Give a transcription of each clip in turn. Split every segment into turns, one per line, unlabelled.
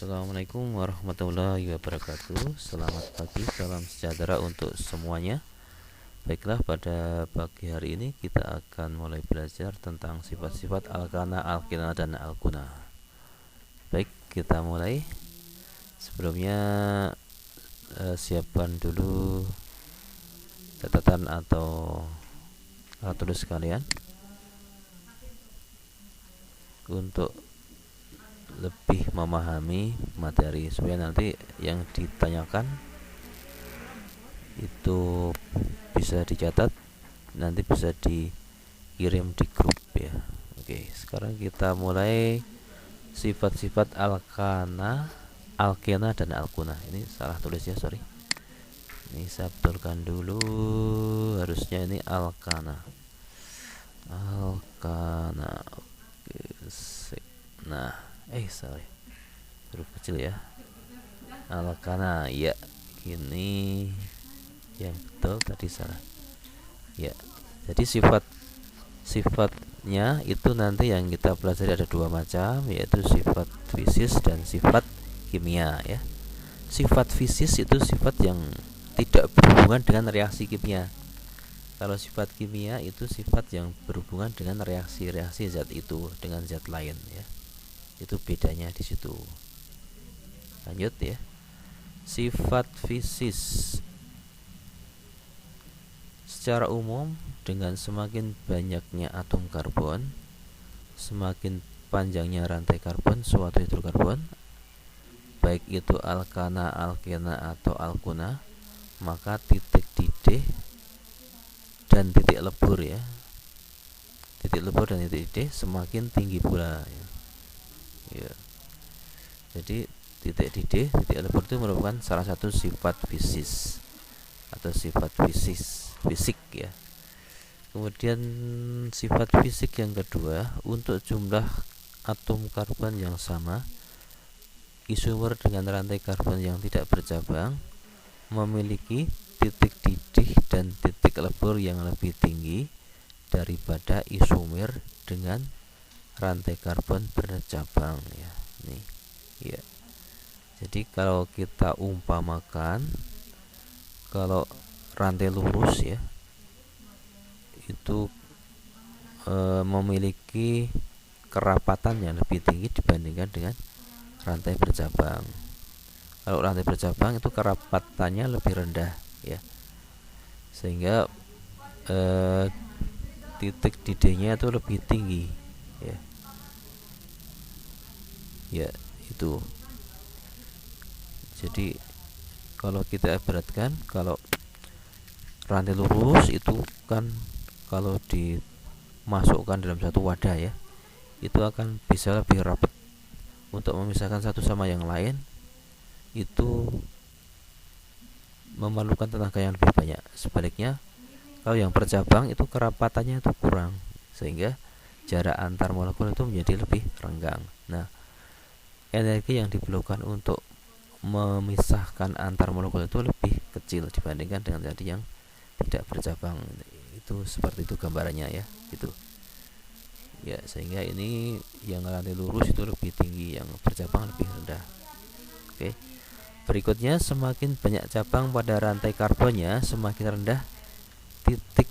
Assalamualaikum warahmatullahi wabarakatuh. Selamat pagi, salam sejahtera untuk semuanya. Baiklah, pada pagi hari ini kita akan mulai belajar tentang sifat-sifat alkana, alkena, dan alkuna. Baik, kita mulai. Sebelumnya siapkan dulu catatan atau alat tulis kalian untuk lebih memahami materi, supaya nanti yang ditanyakan itu bisa dicatat, nanti bisa dikirim di grup ya. Oke, sekarang kita mulai sifat-sifat alkana, alkena, dan alkuna. Ini salah tulis ya, sorry. Ini saya betulkan dulu, harusnya ini alkana. Alkana. Oke, nah, sorry, huruf kecil ya. Alkana, ya, ini yang betul, tadi salah ya. Jadi sifat-sifatnya itu nanti yang kita pelajari ada dua macam, yaitu sifat fisis dan sifat kimia ya. Sifat fisis itu sifat yang tidak berhubungan dengan reaksi kimia. Kalau sifat kimia itu sifat yang berhubungan dengan reaksi-reaksi zat itu dengan zat lain ya. Itu bedanya di situ. Lanjut ya. Sifat fisis secara umum, dengan semakin banyaknya atom karbon, semakin panjangnya rantai karbon suatu hidrokarbon, baik itu alkana, alkena, atau alkuna, maka titik didih dan titik lebur ya, titik lebur dan titik didih semakin tinggi pula ya. Jadi titik didih, titik lebur itu merupakan salah satu sifat fisis atau sifat fisik ya. Kemudian sifat fisik yang kedua, untuk jumlah atom karbon yang sama, isomer dengan rantai karbon yang tidak bercabang memiliki titik didih dan titik lebur yang lebih tinggi daripada isomer dengan rantai karbon bercabang ya. Nih ya. Jadi kalau kita umpamakan, kalau rantai lurus ya itu memiliki kerapatan yang lebih tinggi dibandingkan dengan rantai bercabang. Kalau rantai bercabang itu kerapatannya lebih rendah ya, sehingga titik didihnya itu lebih tinggi ya. Ya, itu. Jadi kalau kita ibaratkan, kalau rantai lurus itu kan kalau dimasukkan dalam satu wadah ya, itu akan bisa lebih rapat untuk memisahkan satu sama yang lain, itu memerlukan tenaga yang lebih banyak. Sebaliknya, kalau yang bercabang itu kerapatannya itu kurang, sehingga jarak antar molekul itu menjadi lebih renggang. Nah, energi yang diperlukan untuk memisahkan antar molekul itu lebih kecil dibandingkan dengan tadi yang tidak bercabang. Itu seperti itu gambarannya ya, gitu ya. Sehingga ini yang rantai lurus itu lebih tinggi, yang bercabang lebih rendah. Oke. Berikutnya, semakin banyak cabang pada rantai karbonnya, semakin rendah titik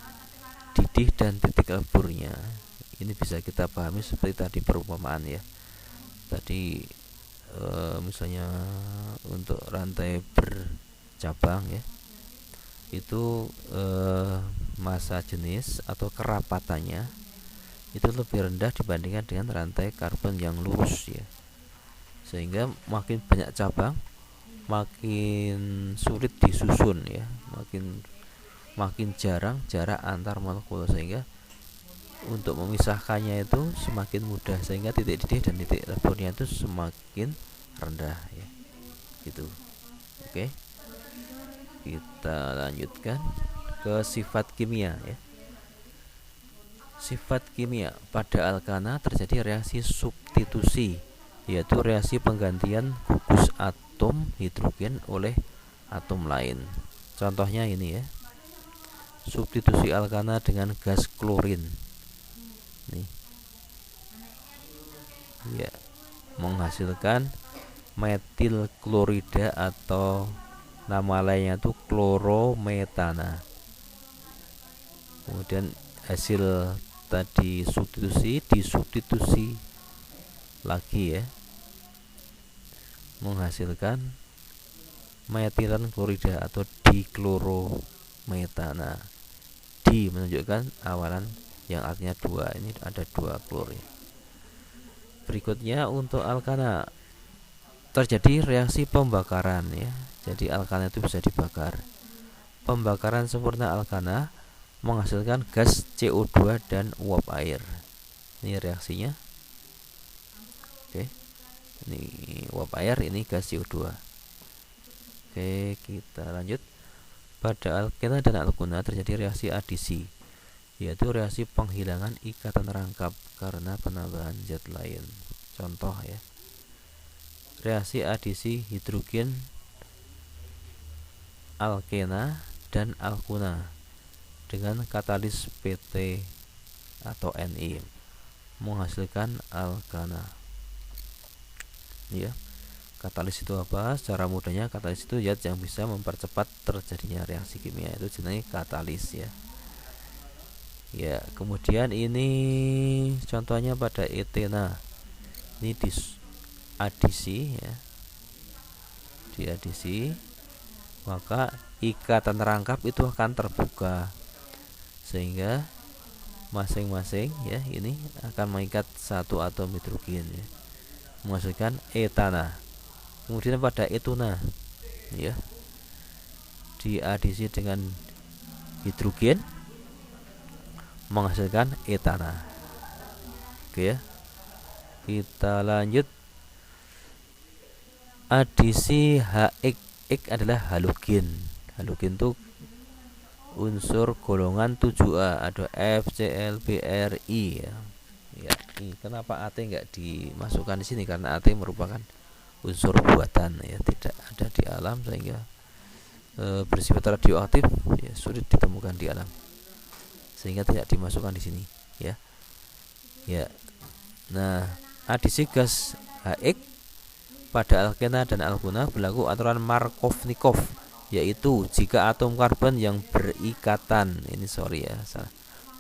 didih dan titik leburnya. Ini bisa kita pahami seperti tadi perumpamaan ya. Tadi misalnya untuk rantai bercabang ya, itu massa jenis atau kerapatannya itu lebih rendah dibandingkan dengan rantai karbon yang lurus ya. Sehingga makin banyak cabang, makin sulit disusun ya, makin jarang jarak antar molekul, sehingga untuk memisahkannya itu semakin mudah, sehingga titik didih dan titik leburnya itu semakin rendah ya, gitu. Oke, kita lanjutkan ke sifat kimia ya. Sifat kimia pada alkana terjadi reaksi substitusi, yaitu reaksi penggantian gugus atom hidrogen oleh atom lain. Contohnya ini ya, substitusi alkana dengan gas klorin nih ya, menghasilkan metil klorida atau nama lainnya itu klorometana. Kemudian hasil tadi disubstitusi lagi ya, menghasilkan metilen klorida atau diklorometana. Di menunjukkan awalan yang artinya dua, ini ada dua klor ya. Berikutnya untuk alkana, terjadi reaksi pembakaran ya. Jadi alkana itu bisa dibakar. Pembakaran sempurna alkana menghasilkan gas CO2 dan uap air. Ini reaksinya. Oke. Ini uap air, ini gas CO2. Oke, kita lanjut. Pada alkena dan alkuna terjadi reaksi adisi, yaitu reaksi penghilangan ikatan rangkap karena penambahan zat lain. Contoh ya. Reaksi adisi hidrogen alkena dan alkuna dengan katalis PT atau Ni menghasilkan alkana. Ya. Katalis itu apa? Secara mudahnya katalis itu zat yang bisa mempercepat terjadinya reaksi kimia, itu jenis katalis ya. Ya, kemudian ini contohnya pada etena. Ini adisi ya. Diadisi, maka ikatan rangkap itu akan terbuka sehingga masing-masing ya ini akan mengikat satu atom hidrogen ya, menghasilkan etana. Kemudian pada etuna ya, diadisi dengan hidrogen menghasilkan etana. Oke ya. Kita lanjut. Adisi HX adalah halogen. Halogen itu unsur golongan 7A, ada FClBrI ya. Ya, kenapa AT enggak dimasukkan di sini? Karena AT merupakan unsur buatan ya, tidak ada di alam sehingga bersifat radioaktif ya, sulit ditemukan di alam, sehingga tidak dimasukkan di sini ya. Ya. Nah, adisi gas HX pada alkena dan alkuna berlaku aturan Markovnikov, yaitu jika atom karbon yang berikatan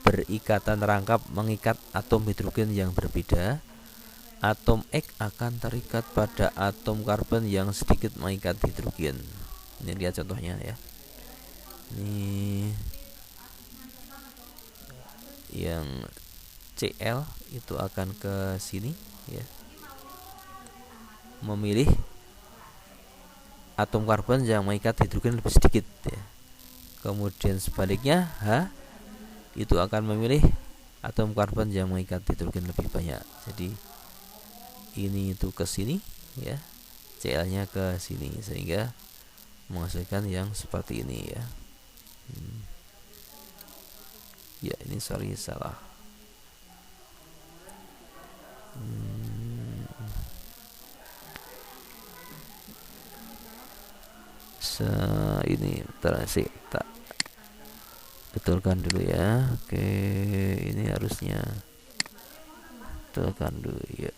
berikatan rangkap mengikat atom hidrogen yang berbeda, atom X akan terikat pada atom karbon yang sedikit mengikat hidrogen. Ini lihat contohnya ya. Ini yang Cl itu akan ke sini ya, memilih atom karbon yang mengikat hidrogen lebih sedikit ya. Kemudian sebaliknya H itu akan memilih atom karbon yang mengikat hidrogen lebih banyak. Jadi ini itu ke sini ya, Cl-nya ke sini sehingga menghasilkan yang seperti ini ya. Ya ini salah. Ini tak betulkan dulu ya. Oke, ini harusnya betulkan dulu ya.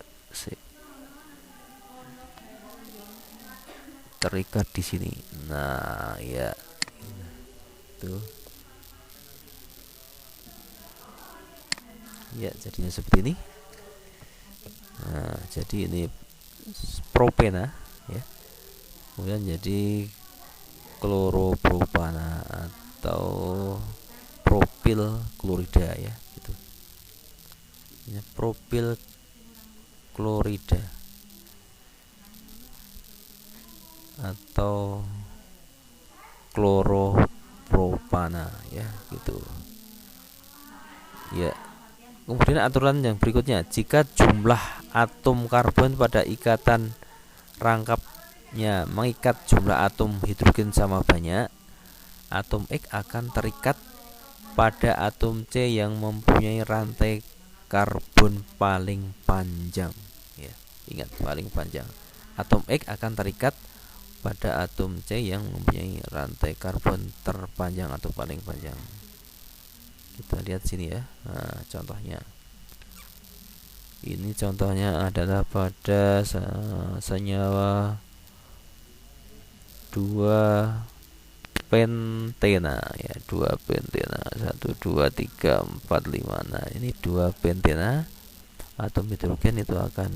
Terikat di sini. Nah, ya. Tuh. Ya, jadinya seperti ini. Nah, jadi ini propena ya. Kemudian jadi kloropropana atau propil klorida ya, gitu. Ini propil klorida atau kloropropana ya, gitu. Ya. Kemudian aturan yang berikutnya, jika jumlah atom karbon pada ikatan rangkapnya mengikat jumlah atom hidrogen sama banyak, atom X akan terikat pada atom C yang mempunyai rantai karbon paling panjang ya. Ingat, paling panjang. Atom X akan terikat pada atom C yang mempunyai rantai karbon terpanjang atau paling panjang. Kita lihat sini ya. Nah, contohnya Ini contohnya adalah pada senyawa 2 pentena ya, 2 pentena, 1 2 3 4 5. Nah, ini 2 pentena. Atom hidrogen itu akan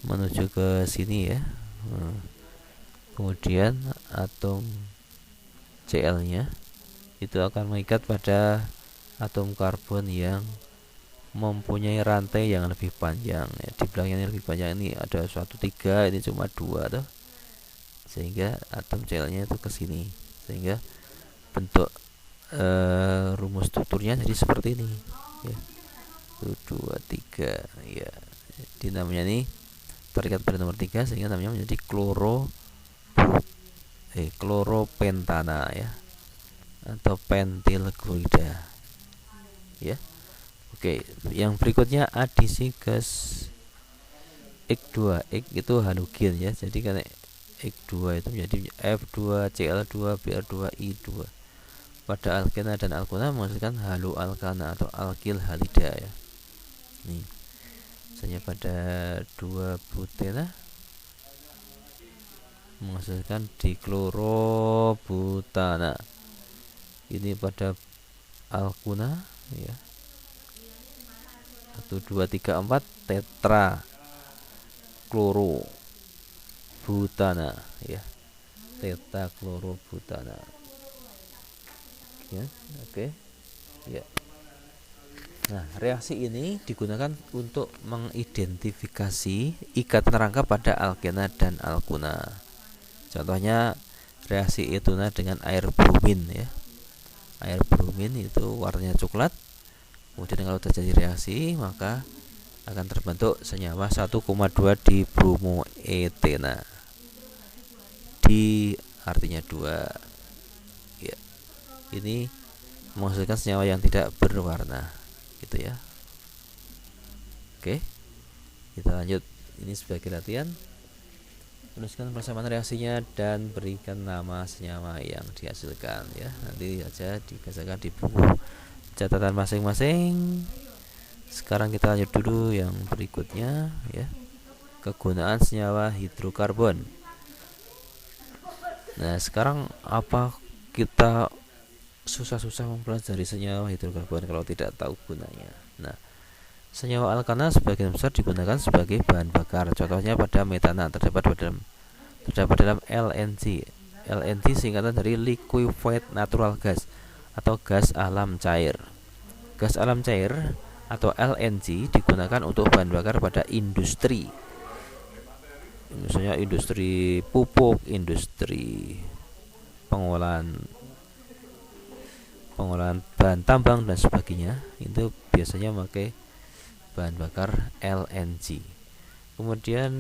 menuju ke sini ya. Kemudian atom Cl-nya itu akan mengikat pada atom karbon yang mempunyai rantai yang lebih panjang ya. Di belakangnya lebih panjang, ini ada 1 3, ini cuma 2 tuh. Sehingga atom Cl-nya itu ke sini. Sehingga bentuk rumus strukturnya jadi seperti ini ya. 1 2 3 ya. Jadi namanya ini terikat pada nomor 3 sehingga namanya menjadi kloropentana ya, atau pentil klorida ya. Oke, yang berikutnya adisi gas X2. X itu halogen ya. Jadi karena X2 itu menjadi F2Cl2Br2I2. Pada alkena dan alkona menghasilkan haloalkana atau alkil halida ya. Nih. Misalnya pada 2 butena menghasilkan diklorobutana. Ini pada alkuna ya. 1 2 3 4 tetra klorobutana ya. Tetra klorobutana. Ya, oke. Ya. Nah, reaksi ini digunakan untuk mengidentifikasi ikatan rangka pada alkena dan alkuna. Contohnya reaksi etuna dengan air brumin ya. Air brumin itu warnanya coklat. Kemudian kalau terjadi reaksi maka akan terbentuk senyawa 1,2 di bromoetena. Di artinya 2 ya. Ini menghasilkan senyawa yang tidak berwarna gitu ya. Oke, kita lanjut. Ini sebagai latihan. Tuliskan persamaan reaksinya dan berikan nama senyawa yang dihasilkan ya. Nanti aja dibacakan di buku catatan masing-masing. Sekarang kita lanjut dulu yang berikutnya ya. Kegunaan senyawa hidrokarbon. Nah, sekarang apa kita susah-susah mempelajari senyawa hidrokarbon kalau tidak tahu gunanya. Nah, senyawa alkana sebagian besar digunakan sebagai bahan bakar. Contohnya pada metana terdapat dalam LNG. LNG singkatan dari liquefied natural gas atau gas alam cair. Gas alam cair atau LNG digunakan untuk bahan bakar pada industri. Misalnya industri pupuk, industri pengolahan bahan tambang dan sebagainya. Itu biasanya memakai bahan bakar LNG. Kemudian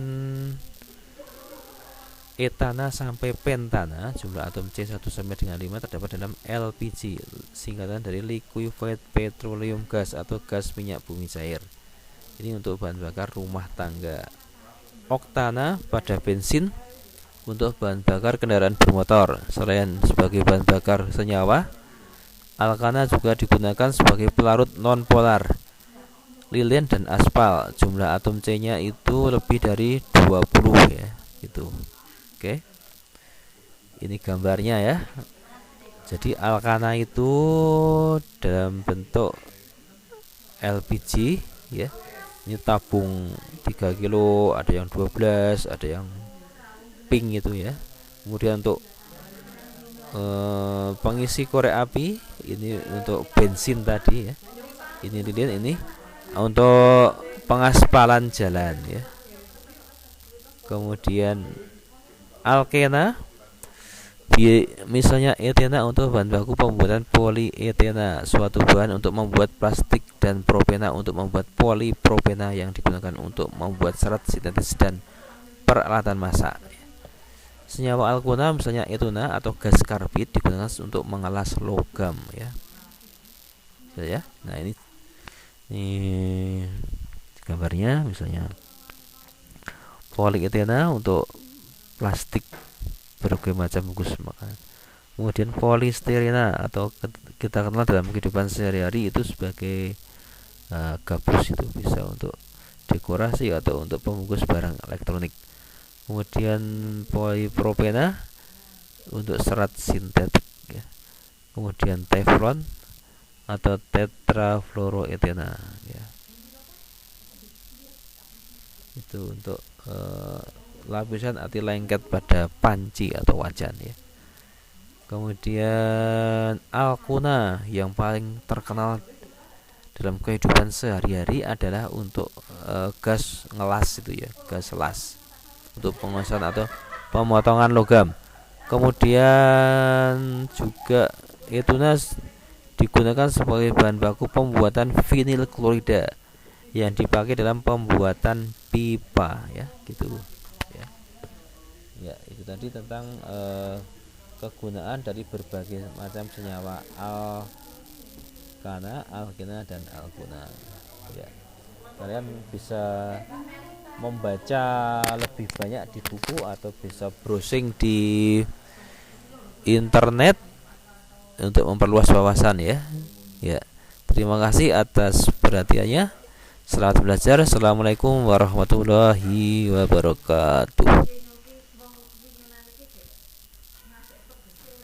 etana sampai pentana, jumlah atom C1 sampai dengan 5 terdapat dalam LPG, singkatan dari liquefied petroleum gas atau gas minyak bumi cair. Ini untuk bahan bakar rumah tangga. Oktana pada bensin untuk bahan bakar kendaraan bermotor. Selain sebagai bahan bakar senyawa, alkana juga digunakan sebagai pelarut nonpolar lilin dan aspal. Jumlah atom C-nya itu lebih dari 20 ya, gitu. Oke. Ini gambarnya ya. Jadi alkana itu dalam bentuk LPG ya. Ini tabung 3 kilo, ada yang 12, ada yang pink itu ya. Kemudian untuk pengisi korek api, ini untuk bensin tadi ya. Ini lilin, ini untuk pengaspalan jalan ya. Kemudian alkena, misalnya etena untuk bahan baku pembuatan polietena, suatu bahan untuk membuat plastik, dan propena untuk membuat polipropena yang digunakan untuk membuat serat sintetis dan peralatan masak. Senyawa alkuna misalnya etuna atau gas karbit digunakan untuk mengelas logam ya. Nah, ini gambarnya, misalnya polietena untuk plastik berbagai macam bungkus makanan. Kemudian polistirena atau kita kenal dalam kehidupan sehari-hari itu sebagai gabus, itu bisa untuk dekorasi atau untuk pembungkus barang elektronik. Kemudian polipropena untuk serat sintetik ya. Kemudian teflon atau tetrafluoroetena ya. Itu untuk lapisan anti lengket pada panci atau wajan ya. Kemudian alkuna yang paling terkenal dalam kehidupan sehari-hari adalah untuk gas ngelas itu ya, gas las untuk pengecasan atau pemotongan logam. Kemudian juga etunas digunakan sebagai bahan baku pembuatan vinil klorida yang dipakai dalam pembuatan pipa ya, gitu ya. Ya, itu tadi tentang kegunaan dari berbagai macam senyawa alkana, alkena dan alkuna. Ya, kalian bisa membaca lebih banyak di buku atau bisa browsing di internet untuk memperluas wawasan ya. Ya, terima kasih atas perhatiannya. Selamat belajar. Assalamualaikum warahmatullahi wabarakatuh.